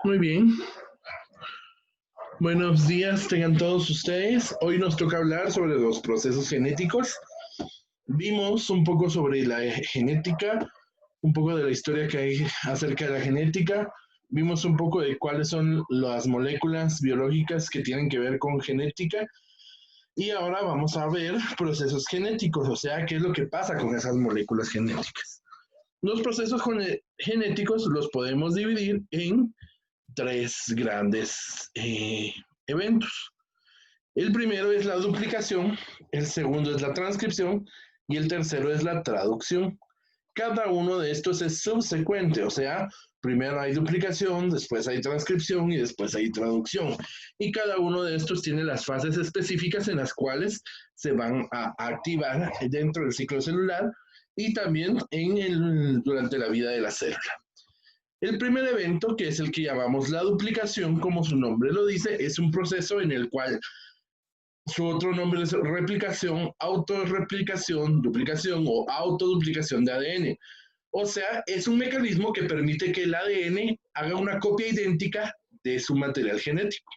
Muy bien. Buenos días, tengan todos ustedes. Hoy nos toca hablar sobre los procesos genéticos. Vimos un poco sobre la genética, un poco de la historia que hay acerca de la genética. Vimos un poco de cuáles son las moléculas biológicas que tienen que ver con genética. Y ahora vamos a ver procesos genéticos, o sea, qué es lo que pasa con esas moléculas genéticas. Los procesos genéticos los podemos dividir en tres grandes eventos. El primero es la duplicación, el segundo es la transcripción y el tercero es la traducción. Cada uno de estos es subsecuente, o sea, primero hay duplicación, después hay transcripción y después hay traducción. Y cada uno de estos tiene las fases específicas en las cuales se van a activar dentro del ciclo celular y también durante la vida de la célula. El primer evento, que es el que llamamos la duplicación, como su nombre lo dice, es un proceso en el cual su otro nombre es replicación, autorreplicación, duplicación o autoduplicación de ADN. O sea, es un mecanismo que permite que el ADN haga una copia idéntica de su material genético.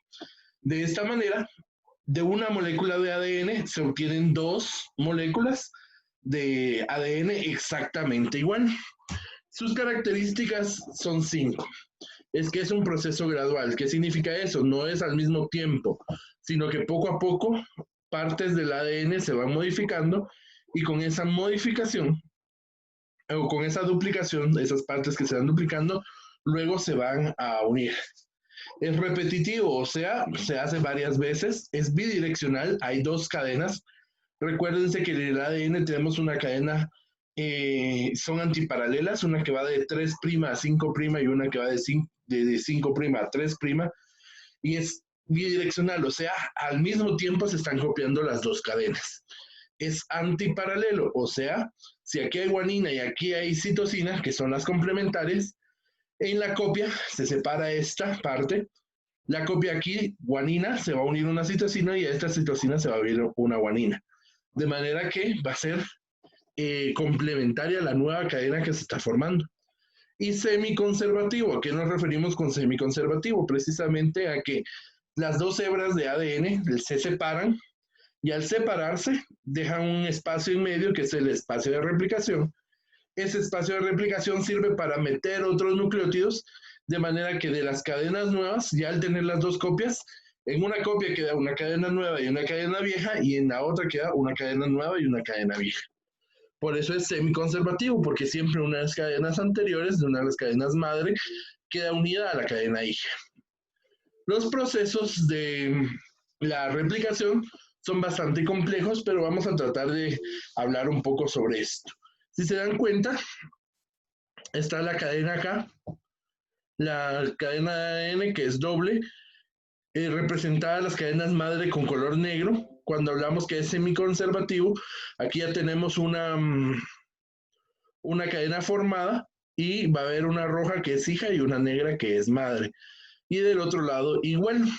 De esta manera, de una molécula de ADN se obtienen dos moléculas de ADN exactamente igual. Sus características son 5. Es que es un proceso gradual. ¿Qué significa eso? No es al mismo tiempo, sino que poco a poco partes del ADN se van modificando y con esa modificación o con esa duplicación, esas partes que se van duplicando, luego se van a unir. Es repetitivo, o sea, se hace varias veces, es bidireccional, hay dos cadenas. Recuérdense que en el ADN tenemos una cadena, son antiparalelas, una que va de 3' a 5' y una que va de 5' a 3', y es bidireccional, o sea, al mismo tiempo se están copiando las dos cadenas. Es antiparalelo, o sea, si aquí hay guanina y aquí hay citosina, que son las complementarias, en la copia se separa esta parte. La copia aquí, guanina, se va a unir una citosina y a esta citosina se va a unir una guanina. De manera que va a ser complementaria a la nueva cadena que se está formando. Y semiconservativo, ¿a qué nos referimos con semiconservativo? Precisamente a que las dos hebras de ADN se separan y al separarse dejan un espacio en medio que es el espacio de replicación. Ese espacio de replicación sirve para meter otros nucleótidos, de manera que de las cadenas nuevas, ya al tener las dos copias, en una copia queda una cadena nueva y una cadena vieja, y en la otra queda una cadena nueva y una cadena vieja. Por eso es semiconservativo, porque siempre una de las cadenas anteriores, de una de las cadenas madre, queda unida a la cadena hija. Los procesos de la replicación son bastante complejos, pero vamos a tratar de hablar un poco sobre esto. Si se dan cuenta, está la cadena acá, la cadena de ADN que es doble, representada las cadenas madre con color negro. Cuando hablamos que es semiconservativo, aquí ya tenemos una cadena formada y va a haber una roja que es hija y una negra que es madre. Y del otro lado igual.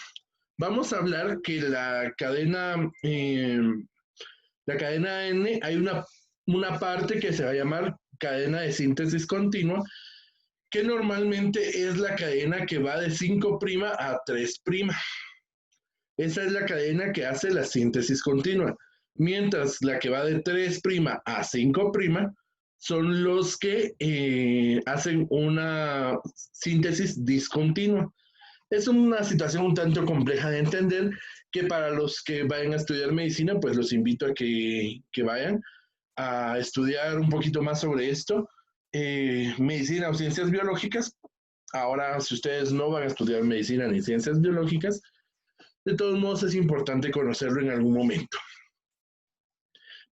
Vamos a hablar que la cadena N, hay una parte que se va a llamar cadena de síntesis continua, que normalmente es la cadena que va de 5' a 3'. Esa es la cadena que hace la síntesis continua. Mientras la que va de 3' a 5' son los que hacen una síntesis discontinua. Es una situación un tanto compleja de entender, que para los que vayan a estudiar medicina, pues los invito a que vayan a estudiar un poquito más sobre esto. Medicina o ciencias biológicas. Ahora, si ustedes no van a estudiar medicina ni ciencias biológicas, de todos modos es importante conocerlo en algún momento.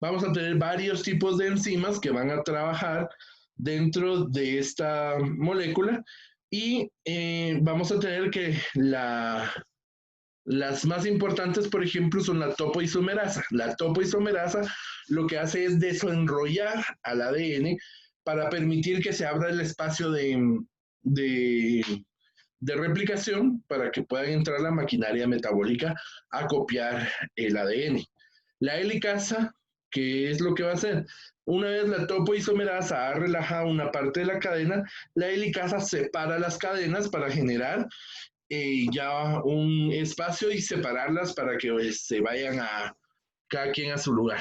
Vamos a tener varios tipos de enzimas que van a trabajar dentro de esta molécula y vamos a tener que las más importantes, por ejemplo, son la topoisomerasa. La topoisomerasa lo que hace es desenrollar al ADN para permitir que se abra el espacio de replicación para que puedan entrar la maquinaria metabólica a copiar el ADN. La helicasa, ¿Qué es lo que va a hacer? Una vez la topoisomerasa ha relajado una parte de la cadena, la helicasa separa las cadenas para generar ya un espacio y separarlas para que se vayan a cada quien a su lugar.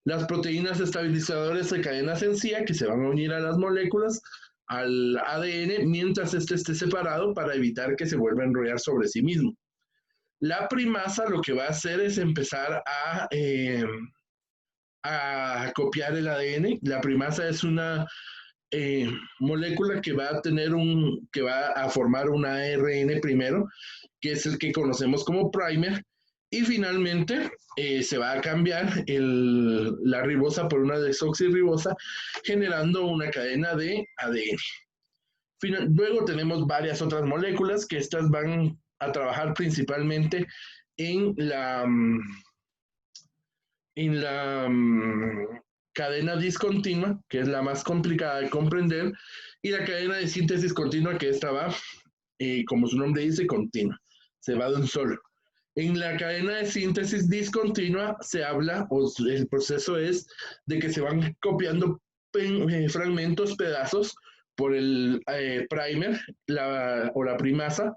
Las proteínas estabilizadoras de cadena sencilla que se van a unir a las moléculas, al ADN, mientras este esté separado para evitar que se vuelva a enrollar sobre sí mismo. La primasa lo que va a hacer es empezar a copiar el ADN. La primasa es una molécula que va a tener que va a formar un ARN primero, que es el que conocemos como primer, y finalmente se va a cambiar la ribosa por una desoxirribosa, generando una cadena de ADN. Luego tenemos varias otras moléculas que estas van a trabajar principalmente en la cadena discontinua, que es la más complicada de comprender, y la cadena de síntesis continua, que esta va, como su nombre dice, continua, se va de un solo. En la cadena de síntesis discontinua se habla, o el proceso es de que se van copiando fragmentos, pedazos, por el primer o la primasa,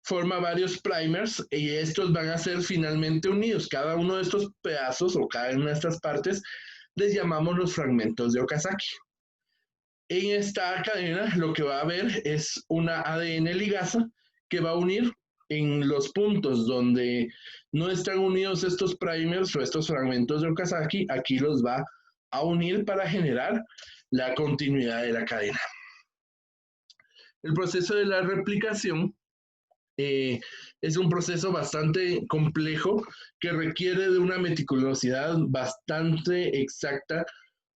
forma varios primers y estos van a ser finalmente unidos. Cada uno de estos pedazos o cada una de estas partes les llamamos los fragmentos de Okazaki. En esta cadena lo que va a haber es una ADN ligasa que va a unir en los puntos donde no están unidos estos primers o estos fragmentos de Okazaki, aquí los va a unir para generar la continuidad de la cadena. El proceso de la replicación es un proceso bastante complejo que requiere de una meticulosidad bastante exacta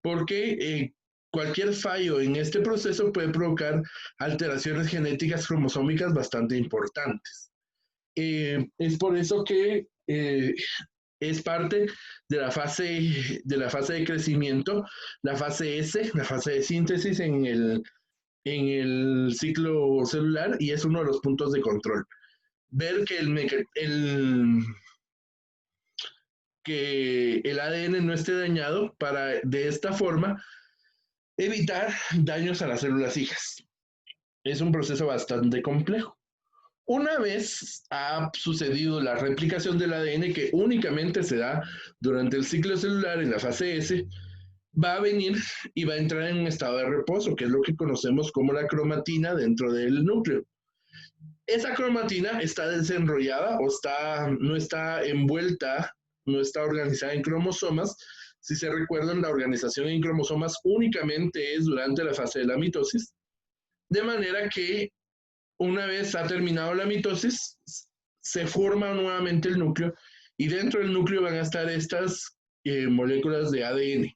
porque cualquier fallo en este proceso puede provocar alteraciones genéticas cromosómicas bastante importantes. Es por eso que es parte de la fase de crecimiento, la fase S, la fase de síntesis en el ciclo celular, y es uno de los puntos de control. Ver que el ADN no esté dañado para de esta forma evitar daños a las células hijas. Es un proceso bastante complejo. Una vez ha sucedido la replicación del ADN, que únicamente se da durante el ciclo celular en la fase S, va a venir y va a entrar en un estado de reposo, que es lo que conocemos como la cromatina dentro del núcleo. Esa cromatina está desenrollada o no está envuelta, no está organizada en cromosomas. Si se recuerdan, la organización en cromosomas únicamente es durante la fase de la mitosis, de manera que una vez ha terminado la mitosis, se forma nuevamente el núcleo y dentro del núcleo van a estar estas moléculas de ADN.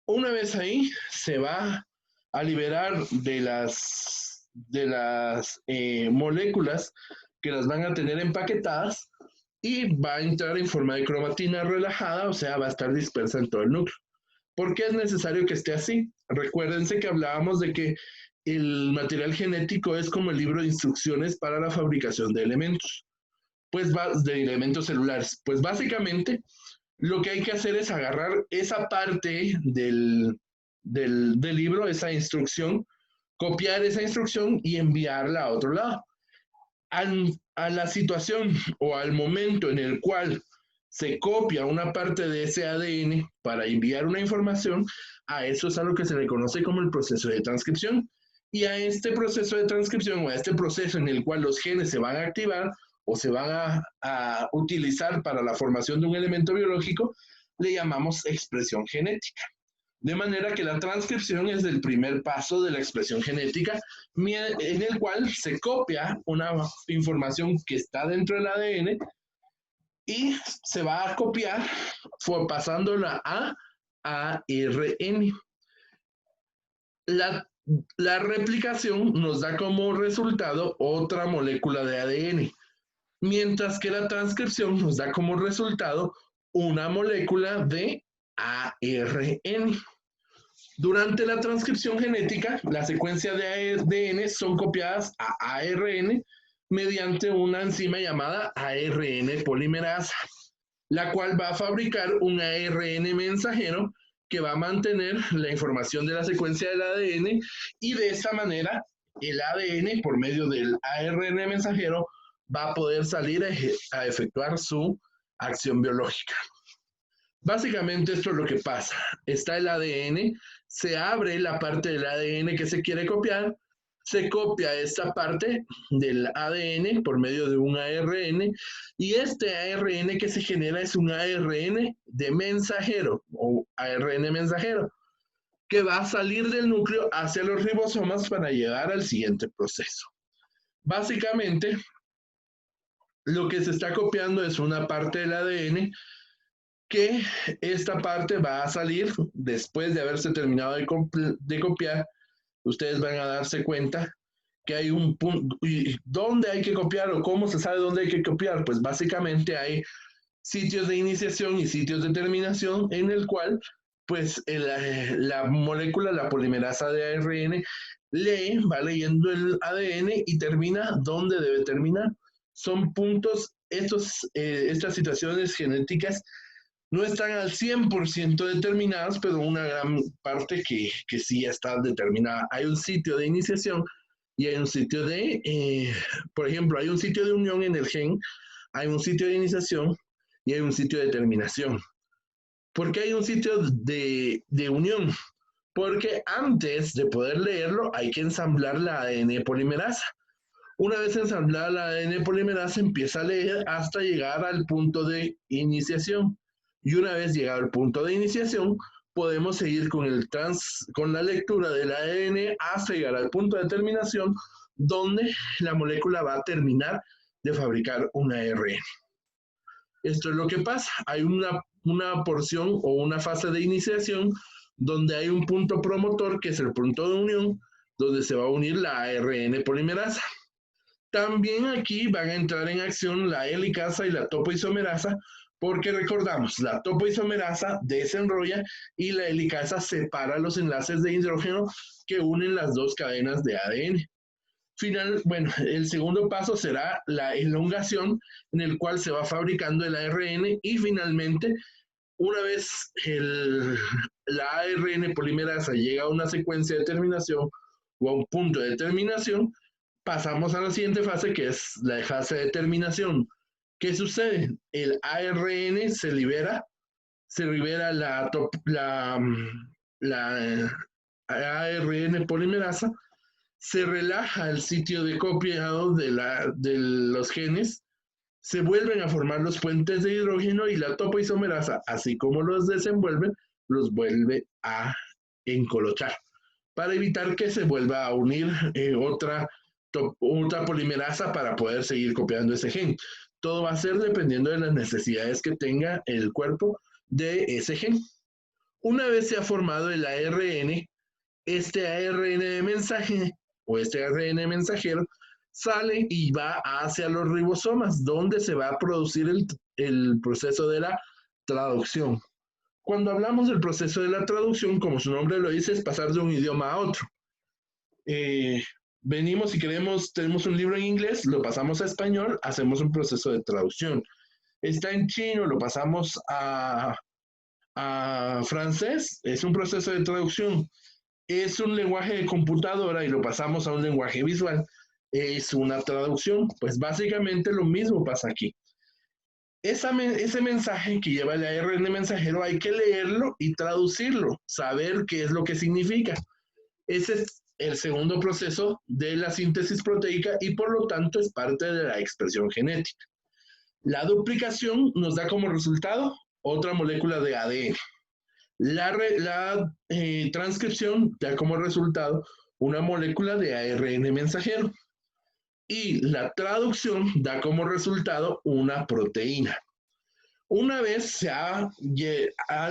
Una vez ahí, se va a liberar de las moléculas que las van a tener empaquetadas y va a entrar en forma de cromatina relajada, o sea, va a estar dispersa en todo el núcleo. ¿Por qué es necesario que esté así? Recuérdense que hablábamos de que el material genético es como el libro de instrucciones para la fabricación de elementos, de elementos celulares. Pues básicamente lo que hay que hacer es agarrar esa parte del libro, esa instrucción, copiar esa instrucción y enviarla a otro lado. A la situación o al momento en el cual se copia una parte de ese ADN para enviar una información, a eso es a lo que se le conoce como el proceso de transcripción. Y a este proceso de transcripción o a este proceso en el cual los genes se van a activar o se van a utilizar para la formación de un elemento biológico, le llamamos expresión genética. De manera que la transcripción es el primer paso de la expresión genética, en el cual se copia una información que está dentro del ADN y se va a copiar pasándola a ARN. La replicación nos da como resultado otra molécula de ADN, mientras que la transcripción nos da como resultado una molécula de ARN. Durante la transcripción genética, la secuencia de ADN son copiadas a ARN mediante una enzima llamada ARN polimerasa. la cual va a fabricar un ARN mensajero que va a mantener la información de la secuencia del ADN y de esa manera el ADN por medio del ARN mensajero va a poder salir a efectuar su acción biológica. Básicamente esto es lo que pasa. Está el ADN, se abre la parte del ADN que se quiere copiar, se copia esta parte del ADN por medio de un ARN y este ARN que se genera es un ARN de mensajero o ARN mensajero que va a salir del núcleo hacia los ribosomas para llegar al siguiente proceso. Básicamente, lo que se está copiando es una parte del ADN que esta parte va a salir después de haberse terminado de copiar. Ustedes van a darse cuenta que hay un punto. ¿Y dónde hay que copiar o cómo se sabe dónde hay que copiar? Pues básicamente hay sitios de iniciación y sitios de terminación en el cual pues la molécula, la polimerasa de ARN, va leyendo el ADN y termina donde debe terminar. Son puntos, estas situaciones genéticas no están al 100% determinadas, pero una gran parte que sí está determinada. Hay un sitio de iniciación y hay un sitio por ejemplo, hay un sitio de unión en el gen, hay un sitio de iniciación y hay un sitio de terminación. ¿Por qué hay un sitio de unión? Porque antes de poder leerlo hay que ensamblar la ADN polimerasa. Una vez ensamblada la ADN polimerasa empieza a leer hasta llegar al punto de iniciación. Y una vez llegado al punto de iniciación, podemos seguir con la lectura del ADN hasta llegar al punto de terminación, donde la molécula va a terminar de fabricar un ARN. Esto es lo que pasa. Hay una porción o una fase de iniciación donde hay un punto promotor, que es el punto de unión, donde se va a unir la ARN polimerasa. También aquí van a entrar en acción la helicasa y la topoisomerasa, porque recordamos, la topoisomerasa desenrolla y la helicasa separa los enlaces de hidrógeno que unen las dos cadenas de ADN. Bueno, el segundo paso será la elongación, en el cual se va fabricando el ARN y finalmente, una vez la ARN polimerasa llega a una secuencia de terminación o a un punto de terminación, pasamos a la siguiente fase, que es la fase de terminación. ¿Qué sucede? El ARN se libera la ARN polimerasa, se relaja el sitio de copiado de los genes, se vuelven a formar los puentes de hidrógeno y la topoisomerasa, así como los desenvuelve, los vuelve a encolochar para evitar que se vuelva a unir otra polimerasa para poder seguir copiando ese gen. Todo va a ser dependiendo de las necesidades que tenga el cuerpo de ese gen. Una vez se ha formado el ARN, este ARN de mensaje o este ARN mensajero sale y va hacia los ribosomas, donde se va a producir el proceso de la traducción. Cuando hablamos del proceso de la traducción, como su nombre lo dice, es pasar de un idioma a otro. Venimos y tenemos un libro en inglés, lo pasamos a español, hacemos un proceso de traducción. Está en chino, lo pasamos a francés, es un proceso de traducción. Es un lenguaje de computadora y lo pasamos a un lenguaje visual, es una traducción. Pues básicamente lo mismo pasa aquí. Ese mensaje que lleva el ARN mensajero hay que leerlo y traducirlo, saber qué es lo que significa. Ese es el segundo proceso de la síntesis proteica y por lo tanto es parte de la expresión genética. La duplicación nos da como resultado otra molécula de ADN. La transcripción da como resultado una molécula de ARN mensajero. Y la traducción da como resultado una proteína. Una vez se ha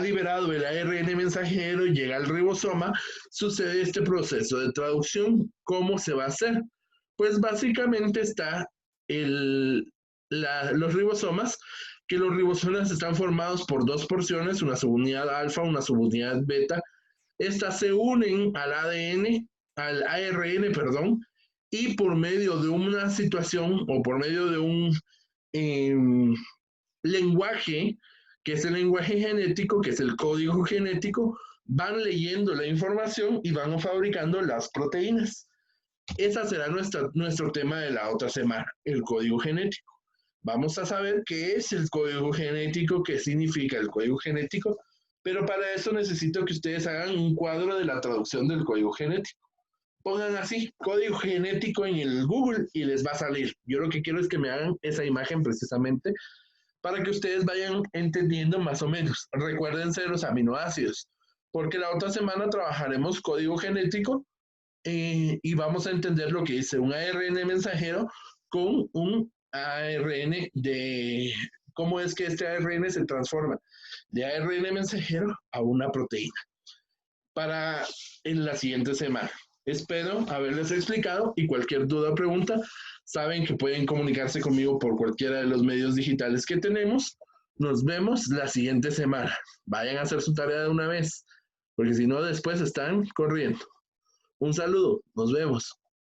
liberado el ARN mensajero y llega al ribosoma, sucede este proceso de traducción. ¿Cómo se va a hacer? Pues básicamente está los ribosomas, que los ribosomas están formados por dos porciones, una subunidad alfa, una subunidad beta. Estas se unen al ARN, perdón, y por medio de una situación o por medio de lenguaje, que es el lenguaje genético, que es el código genético, van leyendo la información y van fabricando las proteínas. Ese será nuestro tema de la otra semana, el código genético. Vamos a saber qué es el código genético, qué significa el código genético, pero para eso necesito que ustedes hagan un cuadro de la traducción del código genético. Pongan así, código genético en el Google y les va a salir. Yo lo que quiero es que me hagan esa imagen precisamente para que ustedes vayan entendiendo más o menos. Recuérdense de los aminoácidos, porque la otra semana trabajaremos código genético y vamos a entender lo que dice un ARN mensajero con un ARN de cómo es que este ARN se transforma de ARN mensajero a una proteína para en la siguiente semana. Espero haberles explicado y cualquier duda o pregunta, saben que pueden comunicarse conmigo por cualquiera de los medios digitales que tenemos. Nos vemos la siguiente semana. Vayan a hacer su tarea de una vez, porque si no después están corriendo. Un saludo, nos vemos.